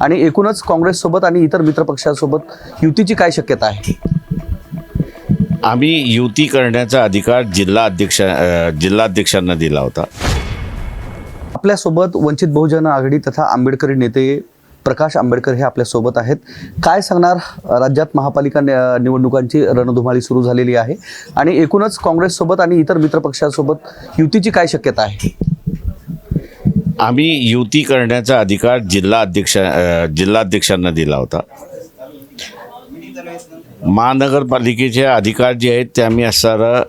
आणि एकूणच काँग्रेससोबत आणि इतर मित्रपक्षांसोबत युतीची काय शक्यता आहे? आम्ही युती करण्याचा अधिकार जिल्हाध्यक्षांना दिला होता. आपल्यासोबत वंचित बहुजन आघाडी तथा आंबेडकरी नेते प्रकाश आंबेडकर हे आपल्यासोबत आहेत. काय सांगणार? राज्यात महापालिका निवडणुकांची रणधुमाळी सुरू झालेली आहे आणि एकूणच काँग्रेससोबत आणि इतर मित्रपक्षांसोबत युतीची काय शक्यता आहे? आम्ही युती करण्याचा अधिकार जिल्हाध्यक्षांना दिला होता. महानगरपालिकेचे अधिकार जे आहेत ते आम्ही असणारा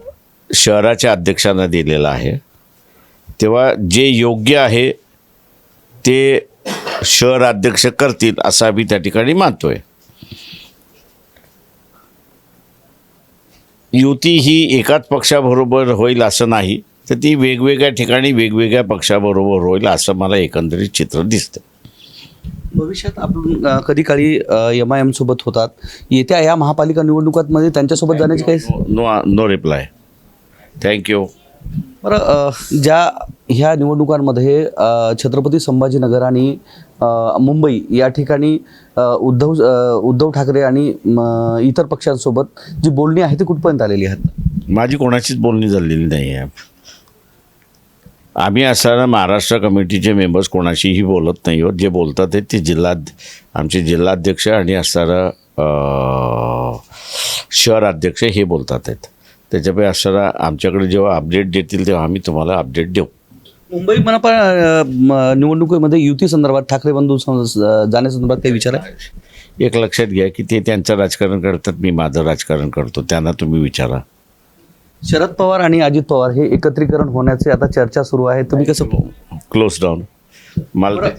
शहराच्या अध्यक्षांना दिलेला आहे. तेव्हा जे योग्य आहे ते शहर अध्यक्ष करतील असं आम्ही त्या ठिकाणी मानतोय. युती ही एकाच पक्षाबरोबर होईल असं नाही, तर ती वेगवेगळ्या ठिकाणी वेगवेगळ्या पक्षाबरोबर होईल असं मला एकंदरीत चित्र दिसतं. भविष्यात आपण कधी काळी MIM सोबत होतात. येत्या या महापालिका निवडणुकांमध्ये त्यांच्यासोबत जाण्याची काही नो रिप्लाय. थँक्यू. बरं, ज्या ह्या निवडणुकांमध्ये छत्रपती संभाजीनगर आणि मुंबई या ठिकाणी उद्धव ठाकरे आणि इतर पक्षांसोबत जी बोलणी आहे ती कुठपर्यंत आलेली आहेत? माझी कोणाचीच बोलणी झालेली नाही आहे. आम्ही असताना महाराष्ट्र कमिटीचे मेंबर्स कोणाशीही बोलत नाही आहोत. जे बोलतात आहेत ते आमचे जिल्हाध्यक्ष आणि असणारा शहर अध्यक्ष हे बोलतात आहेत. त्याच्यामुळे असणारा आमच्याकडे जेव्हा अपडेट देतील तेव्हा आम्ही तुम्हाला अपडेट देऊ. मुंबई मनपा निवडणुकीमध्ये युती संदर्भात ठाकरे बंधू जाण्यासंदर्भात काही विचार आहे? एक लक्षात घ्या की ते त्यांचं राजकारण करतात, मी माझं राजकारण करतो. त्यांना तुम्ही विचारा. शरद पवार आणि अजित पवार हे एकत्रीकरण होण्याचे आता चर्चा सुरू आहे. तुम्ही कसं क्लोज डाऊन मला